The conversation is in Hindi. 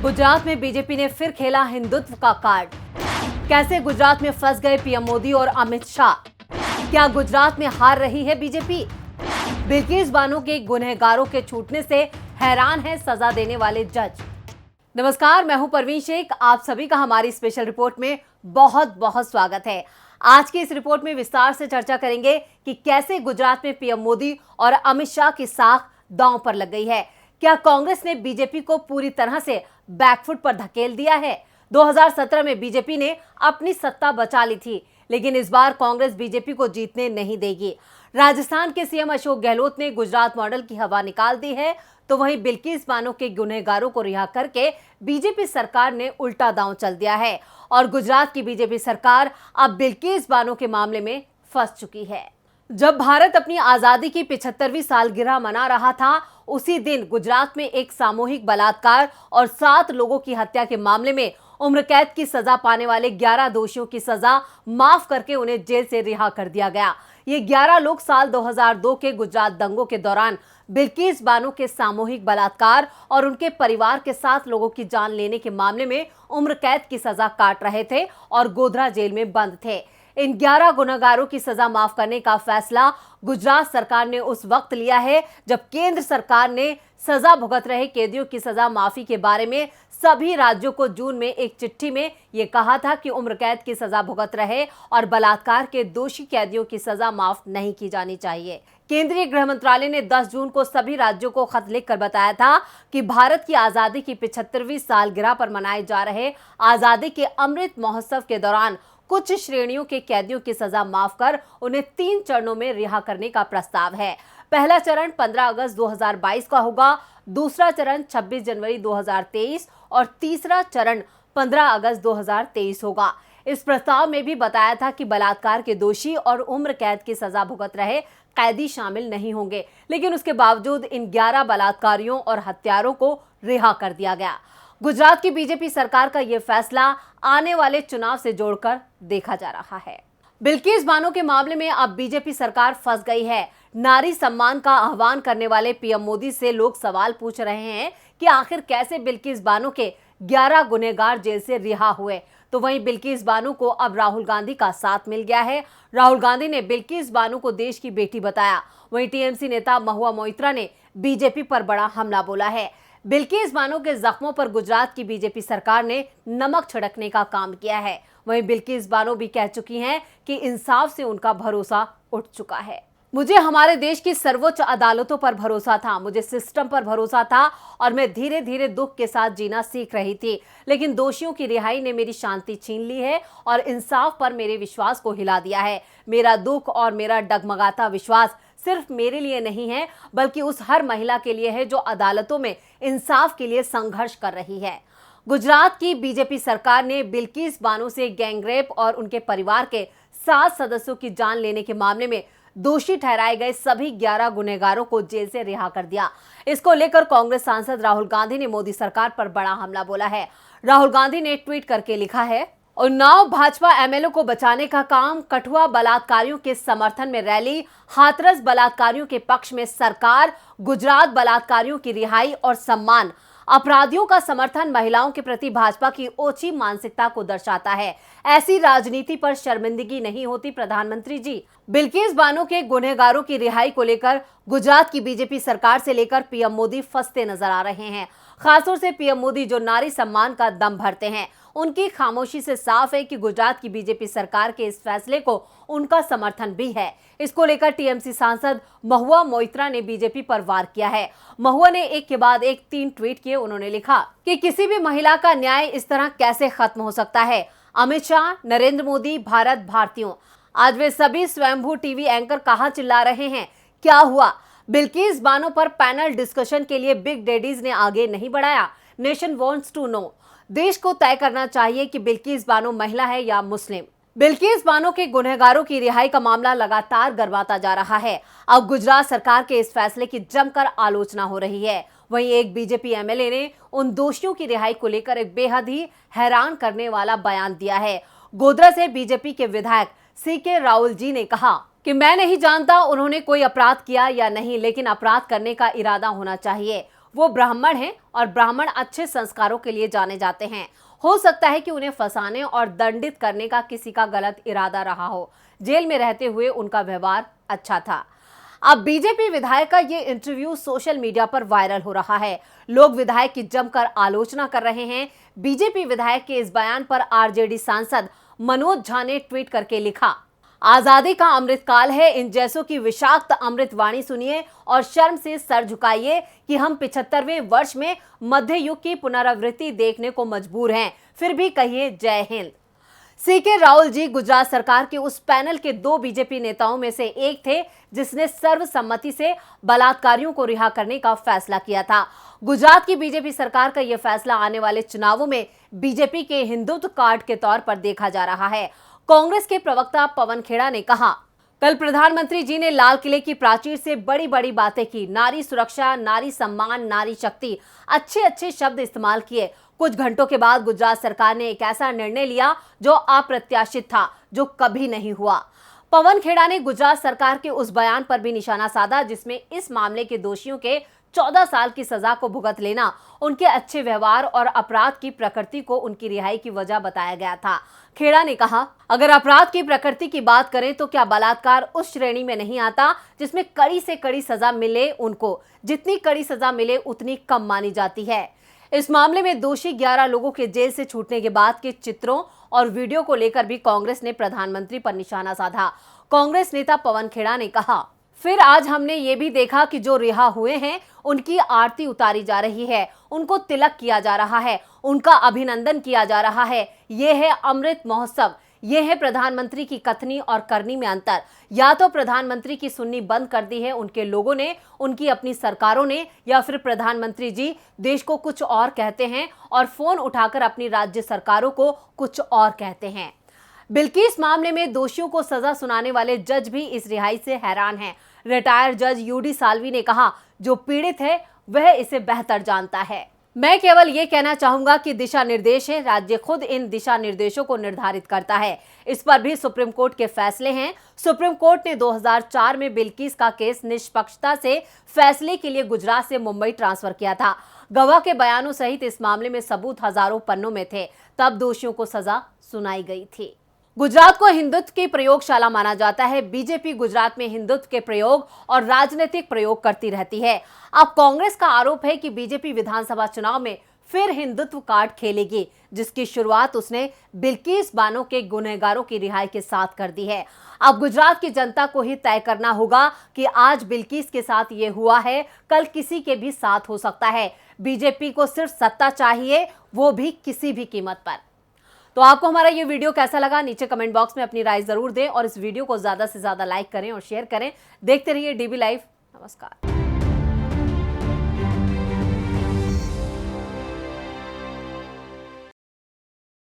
गुजरात में बीजेपी ने फिर खेला हिंदुत्व का कार्ड। कैसे गुजरात में फंस गए पीएम मोदी और अमित शाह? क्या गुजरात में हार रही है बीजेपी? बिल्किस बानो के गुनहगारों के छूटने से हैरान है सजा देने वाले जज। नमस्कार, मैं हूं परवीन शेख। आप सभी का हमारी स्पेशल रिपोर्ट में बहुत बहुत स्वागत है। आज की इस रिपोर्ट में विस्तार से चर्चा करेंगे कि कैसे गुजरात में पीएम मोदी और अमित शाह की साख दांव पर लग गई है। क्या कांग्रेस ने बीजेपी को पूरी तरह से बैकफुट पर धकेल दिया है? 2017 में बीजेपी ने अपनी सत्ता बचा ली थी, लेकिन इस बार कांग्रेस बीजेपी को जीतने नहीं देगी। राजस्थान के सीएम अशोक गहलोत ने गुजरात मॉडल की हवा निकाल दी है, तो वहीं बिल्किस बानो के गुनहगारों को रिहा करके बीजेपी सरकार ने उल्टा दांव चल दिया है और गुजरात की बीजेपी सरकार अब बिल्किस बानो के मामले में फंस चुकी है। जब भारत अपनी आजादी की 75वीं सालगिरह मना रहा था, उसी दिन गुजरात में एक सामूहिक बलात्कार और 7 लोगों की हत्या के मामले में उम्र कैद की सजा पाने वाले 11 दोषियों की सजा माफ करके उन्हें जेल से रिहा कर दिया गया। ये 11 लोग साल 2002 के गुजरात दंगों के दौरान बिल्किस बानो के सामूहिक बलात्कार और उनके परिवार के 7 लोगों की जान लेने के मामले में उम्र कैद की सजा काट रहे थे और गोधरा जेल में बंद थे। इन 11 गुनहगारों की सजा माफ करने का फैसला गुजरात सरकार ने उस वक्त लिया है जब केंद्र सरकार ने सजा भुगत रहे कैदियों की सजा माफी के बारे में सभी राज्यों को जून में एक चिट्ठी में यह कहा था कि उम्र कैद की सजा भुगत रहे और बलात्कार के दोषी कैदियों की सजा माफ नहीं की जानी चाहिए। केंद्रीय गृह मंत्रालय ने 10 जून को सभी राज्यों को खत लिखकर बताया था कि भारत की आजादी की 75वीं सालगिरह पर मनाए जा रहे आजादी के अमृत महोत्सव के दौरान कुछ श्रेणियों के कैदियों की सजा माफ कर उन्हें 3 चरणों में रिहा करने का प्रस्ताव है। पहला चरण 15 अगस्त 2022 का होगा, दूसरा चरण 26 जनवरी 2023 और तीसरा चरण 15 अगस्त 2023 होगा। इस प्रस्ताव में भी बताया था कि बलात्कार के दोषी और उम्र कैद की सजा भुगत रहे कैदी शामिल नहीं होंगे, लेकिन उसके बावजूद इन 11 बलात्कारियों और हत्यारों को रिहा कर दिया गया। गुजरात की बीजेपी सरकार का यह फैसला आने वाले चुनाव से जोड़कर देखा जा रहा है। बिल्किस बानो के मामले में अब बीजेपी सरकार फंस गई है। नारी सम्मान का आह्वान करने वाले पीएम मोदी से लोग सवाल पूछ रहे हैं कि आखिर कैसे बिल्किस बानो के 11 गुनहगार जेल से रिहा हुए। तो वहीं बिल्किस बानो को अब राहुल गांधी का साथ मिल गया है। राहुल गांधी ने बिल्किस बानो को देश की बेटी बताया। वहीं टीएमसी नेता महुआ मोइत्रा ने बीजेपी पर बड़ा हमला बोला है। बिल्किस बानो के जख्मों पर गुजरात की बीजेपी सरकार ने नमक छिड़कने का काम किया है। वहीं बिल्किस बानो भी कह चुकी हैं कि इंसाफ से उनका भरोसा उठ चुका है। मुझे हमारे देश की सर्वोच्च अदालतों पर भरोसा था, मुझे सिस्टम पर भरोसा था और मैं धीरे धीरे दुख के साथ जीना सीख रही थी, लेकिन दोषियों की रिहाई ने मेरी शांति छीन ली है और इंसाफ पर मेरे विश्वास को हिला दिया है। मेरा दुख और मेरा डगमगाता विश्वास सिर्फ मेरे लिए नहीं है, बल्कि उस हर महिला के लिए है जो अदालतों में इंसाफ के लिए संघर्ष कर रही है। गुजरात की बीजेपी सरकार ने बिल्किस बानो से गैंगरेप और उनके परिवार के 7 सदस्यों की जान लेने के मामले में दोषी ठहराए गए सभी 11 गुनहगारों को जेल से रिहा कर दिया। इसको लेकर कांग्रेस सांसद राहुल गांधी ने मोदी सरकार पर बड़ा हमला बोला है। राहुल गांधी ने ट्वीट करके लिखा है, उन्नाव भाजपा एमएलए को बचाने का काम, कठुआ बलात्कारियों के समर्थन में रैली, हाथरस बलात्कारियों के पक्ष में सरकार, गुजरात बलात्कारियों की रिहाई और सम्मान, अपराधियों का समर्थन महिलाओं के प्रति भाजपा की ओछी मानसिकता को दर्शाता है। ऐसी राजनीति पर शर्मिंदगी नहीं होती प्रधानमंत्री जी। बिल्किस बानो के गुनहगारों की रिहाई को लेकर गुजरात की बीजेपी सरकार से लेकर पीएम मोदी फंसते नजर आ रहे हैं। खासतौर से पीएम मोदी जो नारी सम्मान का दम भरते हैं, उनकी खामोशी से साफ है कि गुजरात की बीजेपी सरकार के इस फैसले को उनका समर्थन भी है। इसको लेकर टीएमसी सांसद महुआ मोइत्रा ने बीजेपी पर वार किया है। महुआ ने एक के बाद एक 3 ट्वीट किए। उन्होंने लिखा कि किसी भी महिला का न्याय इस तरह कैसे खत्म हो सकता है। अमित शाह, नरेंद्र मोदी, भारत भारतीयों, आज वे सभी स्वयंभू टीवी एंकर कहां चिल्ला रहे हैं? क्या हुआ? बिल्किस बानो पर पैनल डिस्कशन के लिए बिग डैडीज ने आगे नहीं बढ़ाया। Nation wants to know. देश को तय करना चाहिए कि बिल्किस बानो महिला है या मुस्लिम। बिल्किस बानो के गुनहगारों की रिहाई का मामला लगातार गरमाता जा रहा है। अब गुजरात सरकार के इस फैसले की जमकर आलोचना हो रही है। वहीं एक बीजेपी एमएलए ने उन दोषियों की रिहाई को लेकर एक बेहद ही हैरान करने वाला बयान दिया है। गोधरा से बीजेपी के विधायक सीके राहुल जी ने कहा कि मैं नहीं जानता उन्होंने कोई अपराध किया या नहीं, लेकिन अपराध करने का इरादा होना चाहिए। वो ब्राह्मण हैं और ब्राह्मण अच्छे संस्कारों के लिए जाने जाते हैं। हो सकता है कि उन्हें फंसाने और दंडित करने का किसी का गलत इरादा रहा हो। जेल में रहते हुए उनका व्यवहार अच्छा था। अब बीजेपी विधायक का ये इंटरव्यू सोशल मीडिया पर वायरल हो रहा है। लोग विधायक की जमकर आलोचना कर रहे हैं। बीजेपी विधायक के इस बयान पर आरजेडी सांसद मनोज झा ने ट्वीट करके लिखा, आजादी का अमृतकाल है, इन जैसों की विषाक्त अमृत वाणी सुनिए और शर्म से सर झुकाइए कि हम 75वें वर्ष में मध्य युग की पुनरावृत्ति देखने को मजबूर हैं। फिर भी कहिए जय हिंद। सीके राहुल जी गुजरात सरकार के उस पैनल के 2 बीजेपी नेताओं में से एक थे जिसने सर्वसम्मति से बलात्कारियों को रिहा करने का फैसला किया था। गुजरात की बीजेपी सरकार का यह फैसला आने वाले चुनावों में बीजेपी के हिंदुत्व कार्ड के तौर पर देखा जा रहा है। कांग्रेस के प्रवक्ता पवन खेड़ा ने कहा, कल प्रधानमंत्री जी ने लाल किले की प्राचीर से बड़ी बड़ी बातें की, नारी सुरक्षा, नारी सम्मान, नारी शक्ति, अच्छे अच्छे शब्द इस्तेमाल किए। कुछ घंटों के बाद गुजरात सरकार ने एक ऐसा निर्णय लिया जो अप्रत्याशित था, जो कभी नहीं हुआ। पवन खेड़ा ने गुजरात सरकार के उस बयान पर भी निशाना साधा जिसमें इस मामले के दोषियों के 14 साल की सजा को भुगत लेना उनके अच्छे व्यवहार और अपराध की प्रकृति को उनकी रिहाई की वजह बताया गया था। खेड़ा ने कहा, अगर अपराध की प्रकृति की बात करें तो क्या बलात्कार उस श्रेणी में नहीं आता जिसमें कड़ी से कड़ी सजा मिले उनको? जितनी कड़ी सजा मिले उतनी कम मानी जाती है। इस मामले में दोषी 11 लोगों के जेल से छूटने के बाद के चित्रों और वीडियो को लेकर भी कांग्रेस ने प्रधानमंत्री पर निशाना साधा। कांग्रेस नेता पवन खेड़ा ने कहा, फिर आज हमने ये भी देखा कि जो रिहा हुए हैं उनकी आरती उतारी जा रही है, उनको तिलक किया जा रहा है, उनका अभिनंदन किया जा रहा है। ये है अमृत महोत्सव। ये है प्रधानमंत्री की कथनी और करनी में अंतर। या तो प्रधानमंत्री की सुननी बंद कर दी है उनके लोगों ने, उनकी अपनी सरकारों ने, या फिर प्रधानमंत्री जी देश को कुछ और कहते हैं और फोन उठाकर अपनी राज्य सरकारों को कुछ और कहते हैं। बिल्किस मामले में दोषियों को सजा सुनाने वाले जज भी इस रिहाई से हैरान हैं। रिटायर्ड जज यूडी साल्वी ने कहा, जो पीड़ित है वह इसे बेहतर जानता है। मैं केवल ये कहना चाहूंगा कि दिशा निर्देश है, राज्य खुद इन दिशा निर्देशों को निर्धारित करता है। इस पर भी सुप्रीम कोर्ट के फैसले हैं। सुप्रीम कोर्ट ने 2004 में बिल्किस का केस निष्पक्षता से फैसले के लिए गुजरात से मुंबई ट्रांसफर किया था। गवाह के बयानों सहित इस मामले में सबूत हजारों पन्नों में थे, तब दोषियों को सजा सुनाई गई थी। गुजरात को हिंदुत्व की प्रयोगशाला माना जाता है। बीजेपी गुजरात में हिंदुत्व के प्रयोग और राजनीतिक प्रयोग करती रहती है। अब कांग्रेस का आरोप है कि बीजेपी विधानसभा चुनाव में फिर हिंदुत्व कार्ड खेलेगी, जिसकी शुरुआत उसने बिल्किस बानो के गुनहगारों की रिहाई के साथ कर दी है। अब गुजरात की जनता को ही तय करना होगा कि आज बिल्किस के साथ ये हुआ है, कल किसी के भी साथ हो सकता है। बीजेपी को सिर्फ सत्ता चाहिए, वो भी किसी भी कीमत पर। तो आपको हमारा ये वीडियो कैसा लगा, नीचे कमेंट बॉक्स में अपनी राय जरूर दें और इस वीडियो को ज्यादा से ज्यादा लाइक करें और शेयर करें। देखते रहिए डीबी लाइव। नमस्कार।